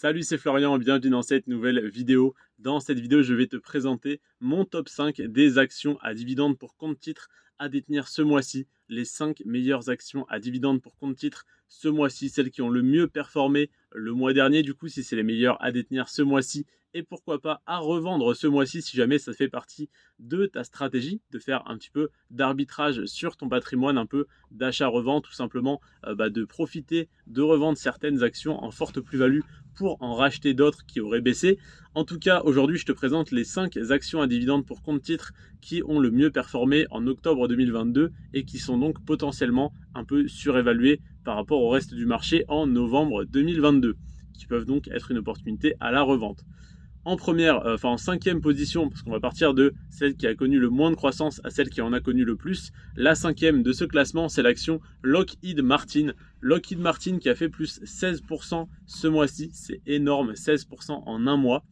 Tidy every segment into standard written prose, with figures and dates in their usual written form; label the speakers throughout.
Speaker 1: Salut, c'est Florian, bienvenue dans cette nouvelle vidéo. Dans cette vidéo, je vais te présenter mon top 5 des actions à dividendes pour compte titre à détenir ce mois-ci. Les 5 meilleures actions à dividendes pour compte titre ce mois-ci, celles qui ont le mieux performé le mois dernier, du coup, si c'est les meilleures à détenir ce mois-ci. Et pourquoi pas à revendre ce mois-ci si jamais ça fait partie de ta stratégie, de faire un petit peu d'arbitrage sur ton patrimoine, un peu d'achat-revente, tout simplement de profiter de revendre certaines actions en forte plus-value pour en racheter d'autres qui auraient baissé. En tout cas, aujourd'hui, je te présente les 5 actions à dividendes pour compte titre qui ont le mieux performé en octobre 2022 et qui sont donc potentiellement un peu surévaluées par rapport au reste du marché en novembre 2022, qui peuvent donc être une opportunité à la revente. En cinquième position, parce qu'on va partir de celle qui a connu le moins de croissance à celle qui en a connu le plus. La cinquième de ce classement, c'est l'action Lockheed Martin. Lockheed Martin qui a fait plus 16% ce mois-ci, c'est énorme, 16% en un mois.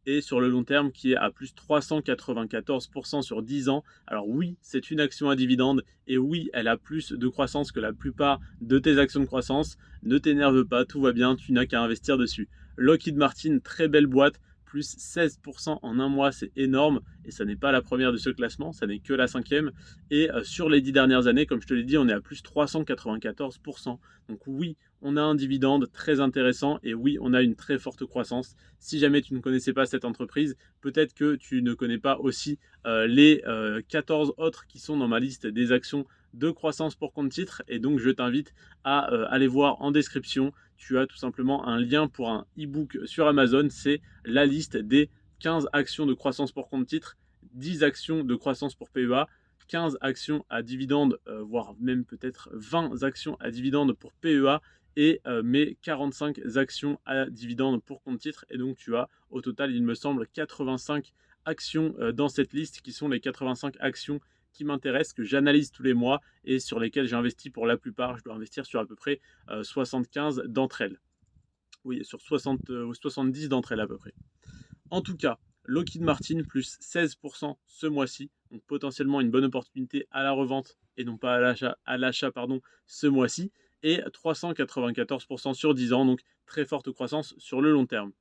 Speaker 1: Et sur le long terme qui est à plus 394% sur 10 ans. Alors oui, c'est une action à dividende et oui, elle a plus de croissance que la plupart de tes actions de croissance. Ne t'énerve pas, tout va bien, tu n'as qu'à investir dessus. Lockheed Martin, très belle boîte, plus 16% en un mois, c'est énorme. Et ça n'est pas la première de ce classement, ça n'est que la cinquième. Et sur les 10 dernières années, comme je te l'ai dit, on est à plus 394%. Donc oui, on a un dividende très intéressant et oui, on a une très forte croissance. Si jamais tu ne connaissais pas cette entreprise, peut-être que tu ne connais pas aussi les 14 autres qui sont dans ma liste des actions de croissance pour compte titre. Et donc, je t'invite à aller voir en description. Tu as tout simplement un lien pour un e-book sur Amazon. C'est la liste des 15 actions de croissance pour compte titre, 10 actions de croissance pour PEA, 15 actions à dividendes, voire même peut-être 20 actions à dividendes pour PEA et mes 45 actions à dividendes pour compte titre. Et donc tu as au total, il me semble, 85 actions dans cette liste qui sont les 85 actions qui m'intéressent, que j'analyse tous les mois et sur lesquelles j'investis pour la plupart. Je dois investir sur à peu près 75 d'entre elles. Oui, sur 70 d'entre elles à peu près. En tout cas, Lockheed Martin plus 16% ce mois-ci, donc potentiellement une bonne opportunité à la revente et non pas à l'achat ce mois-ci, et 394% sur 10 ans, donc très forte croissance sur le long terme.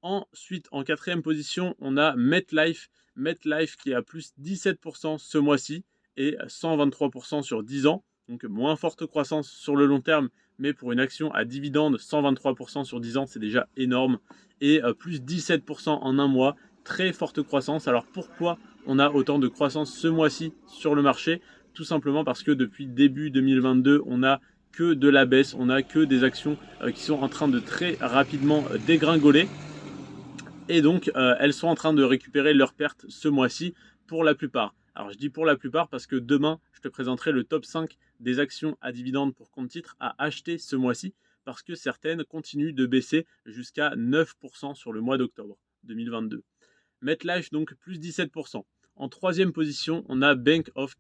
Speaker 1: Ensuite, en quatrième position, on a MetLife. MetLife qui est à plus 17% ce mois-ci et 123% sur 10 ans. Donc moins forte croissance sur le long terme, mais pour une action à dividende, 123% sur 10 ans, c'est déjà énorme. Et plus 17% en un mois, très forte croissance. Alors pourquoi on a autant de croissance ce mois-ci sur le marché? Tout simplement parce que depuis début 2022, on a que de la baisse, on a que des actions qui sont en train de très rapidement dégringoler. Et donc, elles sont en train de récupérer leurs pertes ce mois-ci pour la plupart. Alors, je dis pour la plupart parce que demain, je te présenterai le top 5 des actions à dividendes pour compte titre à acheter ce mois-ci parce que certaines continuent de baisser jusqu'à 9% sur le mois d'octobre 2022. MetLife, donc, plus 17%. En troisième position, on a Bank of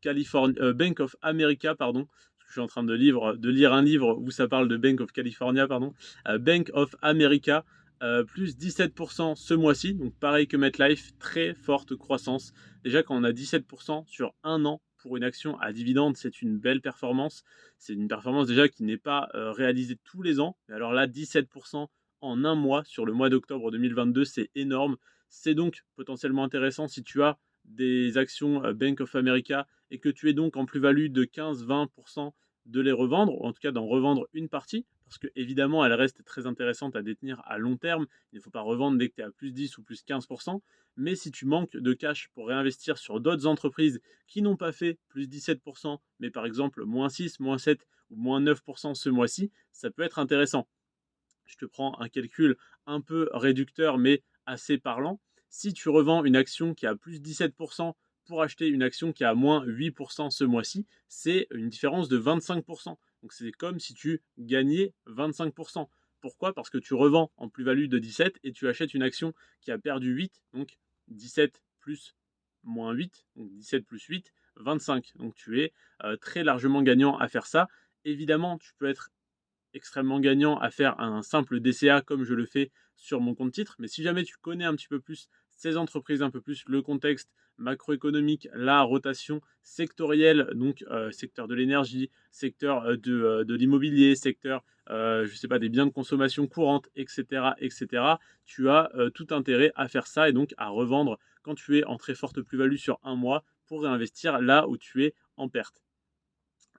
Speaker 1: America, pardon. Je suis en train de lire un livre où ça parle de Bank of California, pardon. Bank of America, plus 17% ce mois-ci, donc pareil que MetLife, très forte croissance. Déjà, quand on a 17% sur un an pour une action à dividende, c'est une belle performance. C'est une performance déjà qui n'est pas réalisée tous les ans. Mais alors là, 17% en un mois sur le mois d'octobre 2022, c'est énorme. C'est donc potentiellement intéressant si tu as des actions Bank of America et que tu es donc en plus-value de 15-20% de les revendre, ou en tout cas d'en revendre une partie, parce que évidemment elle reste très intéressante à détenir à long terme. Il ne faut pas revendre dès que tu es à plus 10 ou plus 15%. Mais si tu manques de cash pour réinvestir sur d'autres entreprises qui n'ont pas fait plus 17%, mais par exemple moins 6, moins 7 ou moins 9% ce mois-ci, ça peut être intéressant. Je te prends un calcul un peu réducteur, mais assez parlant. Si tu revends une action qui a plus 17% pour acheter une action qui a moins 8% ce mois-ci, c'est une différence de 25%. Donc c'est comme si tu gagnais 25%. Pourquoi? Parce que tu revends en plus-value de 17 et tu achètes une action qui a perdu 8, donc 17 plus moins 8, donc 17 plus 8, 25. Donc tu es très largement gagnant à faire ça. Évidemment, tu peux être extrêmement gagnant à faire un simple DCA comme je le fais sur mon compte titre. Mais si jamais tu connais un petit peu plus ces entreprises un peu plus le contexte macroéconomique, la rotation sectorielle, donc secteur de l'énergie, secteur de l'immobilier, secteur je sais pas, des biens de consommation courante, etc., etc., tu as tout intérêt à faire ça et donc à revendre quand tu es en très forte plus-value sur un mois pour réinvestir là où tu es en perte.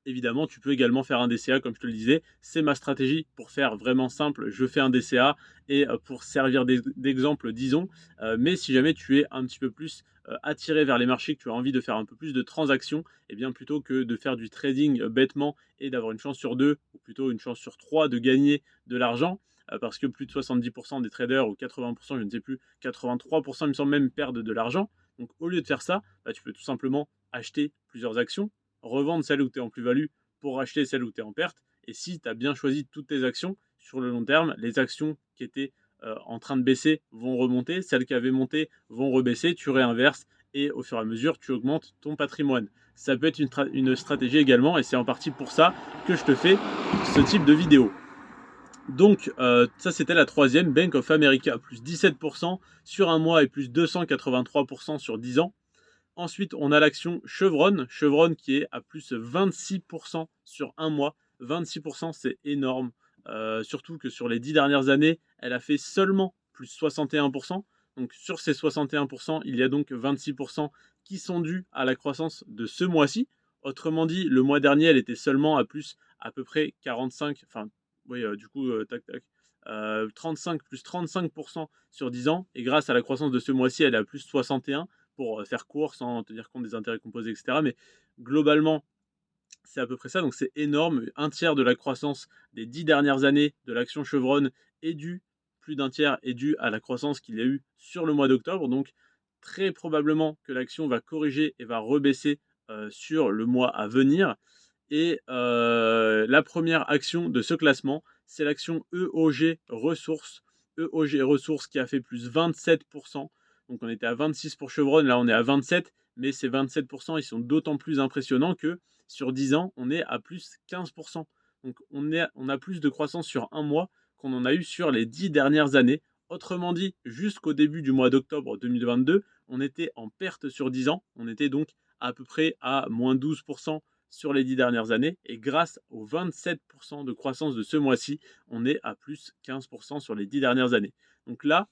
Speaker 1: Évidemment, tu peux également faire un DCA, comme je te le disais. C'est ma stratégie pour faire vraiment simple. Je fais un DCA et pour servir d'exemple, disons. Mais si jamais tu es un petit peu plus attiré vers les marchés, que tu as envie de faire un peu plus de transactions, et bien plutôt que de faire du trading bêtement et d'avoir une chance sur deux, ou plutôt une chance sur trois de gagner de l'argent, parce que plus de 70% des traders, ou 80%, je ne sais plus, 83%, il me semble même, perdent de l'argent. Donc au lieu de faire ça, bah, tu peux tout simplement acheter plusieurs actions, revendre celle où tu es en plus-value pour racheter celle où tu es en perte. Et si tu as bien choisi toutes tes actions, sur le long terme, les actions qui étaient en train de baisser vont remonter, celles qui avaient monté vont rebaisser, tu réinverses et au fur et à mesure, tu augmentes ton patrimoine. Ça peut être une stratégie également et c'est en partie pour ça que je te fais ce type de vidéo. Donc, ça c'était la troisième, Bank of America, plus 17% sur un mois et plus 283% sur 10 ans. Ensuite, on a l'action Chevron. Chevron qui est à plus 26% sur un mois. 26%, c'est énorme. Surtout que sur les 10 dernières années, elle a fait seulement plus 61%. Donc sur ces 61%, il y a donc 26% qui sont dus à la croissance de ce mois-ci. Autrement dit, le mois dernier, elle était seulement à plus à peu près 45, enfin, oui, du coup, tac, tac, 35, plus 35% sur 10 ans. Et grâce à la croissance de ce mois-ci, elle est à plus 61 pour faire court sans tenir compte des intérêts composés, etc. Mais globalement, c'est à peu près ça. Donc c'est énorme. Un tiers de la croissance des 10 dernières années de l'action Chevron est due, plus d'un tiers est dû à la croissance qu'il y a eu sur le mois d'octobre. Donc très probablement que l'action va corriger et va rebaisser sur le mois à venir. Et la première action de ce classement, c'est l'action EOG Ressources. EOG Ressources qui a fait plus 27%. Donc on était à 26 pour Chevron, là on est à 27, mais ces 27%, ils sont d'autant plus impressionnants que sur 10 ans, on est à plus 15%. Donc on a plus de croissance sur un mois qu'on en a eu sur les 10 dernières années. Autrement dit, jusqu'au début du mois d'octobre 2022, on était en perte sur 10 ans. On était donc à peu près à moins 12% sur les 10 dernières années. Et grâce aux 27% de croissance de ce mois-ci, on est à plus 15% sur les 10 dernières années. Donc là,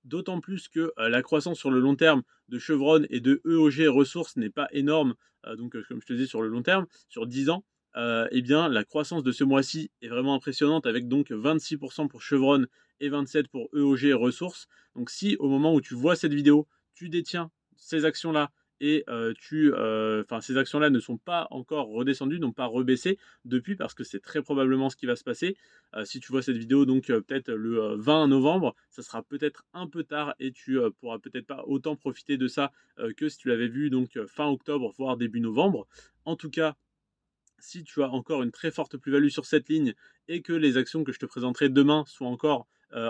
Speaker 1: d'autant plus que la croissance sur le long terme de Chevron et de EOG Ressources n'est pas énorme, donc comme je te disais sur le long terme, sur 10 ans, eh bien la croissance de ce mois-ci est vraiment impressionnante avec donc 26% pour Chevron et 27% pour EOG Ressources. Donc si au moment où tu vois cette vidéo, tu détiens ces actions-là et ces actions-là ne sont pas encore redescendues, n'ont pas rebaissé depuis parce que c'est très probablement ce qui va se passer. Si tu vois cette vidéo donc peut-être le 20 novembre, ça sera peut-être un peu tard et tu pourras peut-être pas autant profiter de ça que si tu l'avais vu donc fin octobre voire début novembre. En tout cas, si tu as encore une très forte plus-value sur cette ligne et que les actions que je te présenterai demain sont encore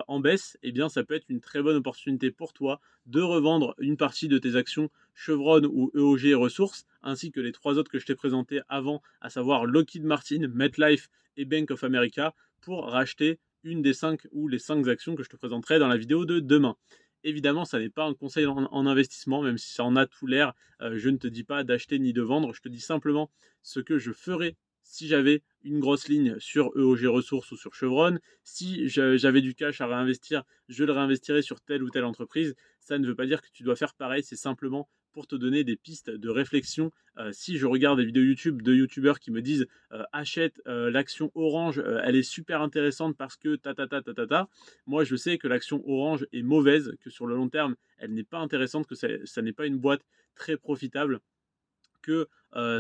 Speaker 1: en baisse, eh bien ça peut être une très bonne opportunité pour toi de revendre une partie de tes actions Chevron ou EOG Ressources, ainsi que les trois autres que je t'ai présentés avant, à savoir Lockheed Martin, MetLife et Bank of America, pour racheter une des 5 ou les 5 actions que je te présenterai dans la vidéo de demain. Évidemment, ça n'est pas un conseil en investissement, même si ça en a tout l'air. Je ne te dis pas d'acheter ni de vendre, je te dis simplement ce que je ferais si j'avais une grosse ligne sur EOG Ressources ou sur Chevron. Si j'avais du cash à réinvestir, je le réinvestirais sur telle ou telle entreprise. Ça ne veut pas dire que tu dois faire pareil, c'est simplement pour te donner des pistes de réflexion. Si je regarde des vidéos YouTube de youtubeurs qui me disent achète l'action Orange, elle est super intéressante parce que ta. Moi, je sais que l'action Orange est mauvaise, que sur le long terme, elle n'est pas intéressante, que ça n'est pas une boîte très profitable, que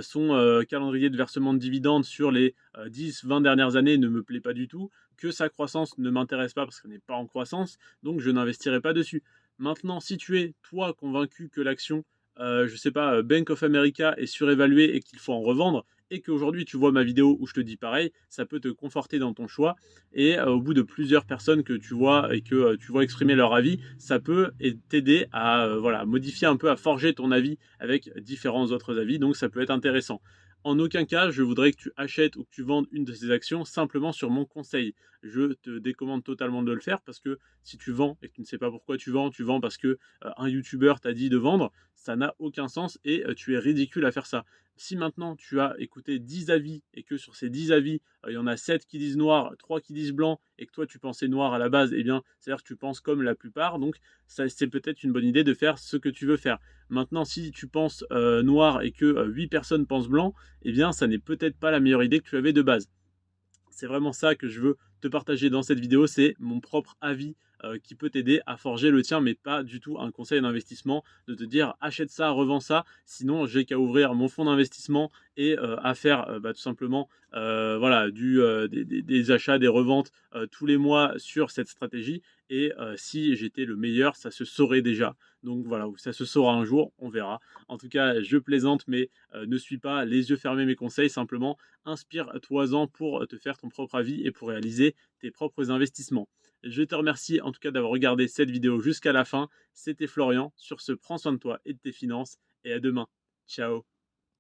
Speaker 1: son calendrier de versement de dividendes sur les 10-20 dernières années ne me plaît pas du tout, que sa croissance ne m'intéresse pas parce qu'elle n'est pas en croissance, donc je n'investirai pas dessus. Maintenant, si tu es, toi, convaincu que l'action, je sais pas, Bank of America est surévaluée et qu'il faut en revendre, et qu'aujourd'hui tu vois ma vidéo où je te dis pareil, ça peut te conforter dans ton choix. Et au bout de plusieurs personnes que tu vois et que tu vois exprimer leur avis, ça peut t'aider à modifier un peu, à forger ton avis avec différents autres avis. Donc ça peut être intéressant. En aucun cas, je voudrais que tu achètes ou que tu vendes une de ces actions simplement sur mon conseil. Je te décommande totalement de le faire parce que si tu vends et que tu ne sais pas pourquoi tu vends parce que un youtubeur t'a dit de vendre, ça n'a aucun sens et tu es ridicule à faire ça. Si maintenant tu as écouté 10 avis et que sur ces 10 avis, il y en a 7 qui disent noir, 3 qui disent blanc et que toi tu pensais noir à la base, eh bien, c'est-à-dire que tu penses comme la plupart, donc ça, c'est peut-être une bonne idée de faire ce que tu veux faire. Maintenant, si tu penses noir et que 8 personnes pensent blanc, eh bien, ça n'est peut-être pas la meilleure idée que tu avais de base. C'est vraiment ça que je veux te partager dans cette vidéo, c'est mon propre avis qui peut t'aider à forger le tien, mais pas du tout un conseil d'investissement de te dire achète ça, revends ça, sinon j'ai qu'à ouvrir mon fonds d'investissement et à faire tout simplement voilà, des achats, des reventes tous les mois sur cette stratégie. Et si j'étais le meilleur, ça se saurait déjà. Donc voilà, ça se saura un jour, on verra. En tout cas, je plaisante, mais ne suis pas les yeux fermés mes conseils, simplement inspire-toi-en pour te faire ton propre avis et pour réaliser tes propres investissements. Je te remercie en tout cas d'avoir regardé cette vidéo jusqu'à la fin. C'était Florian. Sur ce, prends soin de toi et de tes finances et à demain. Ciao.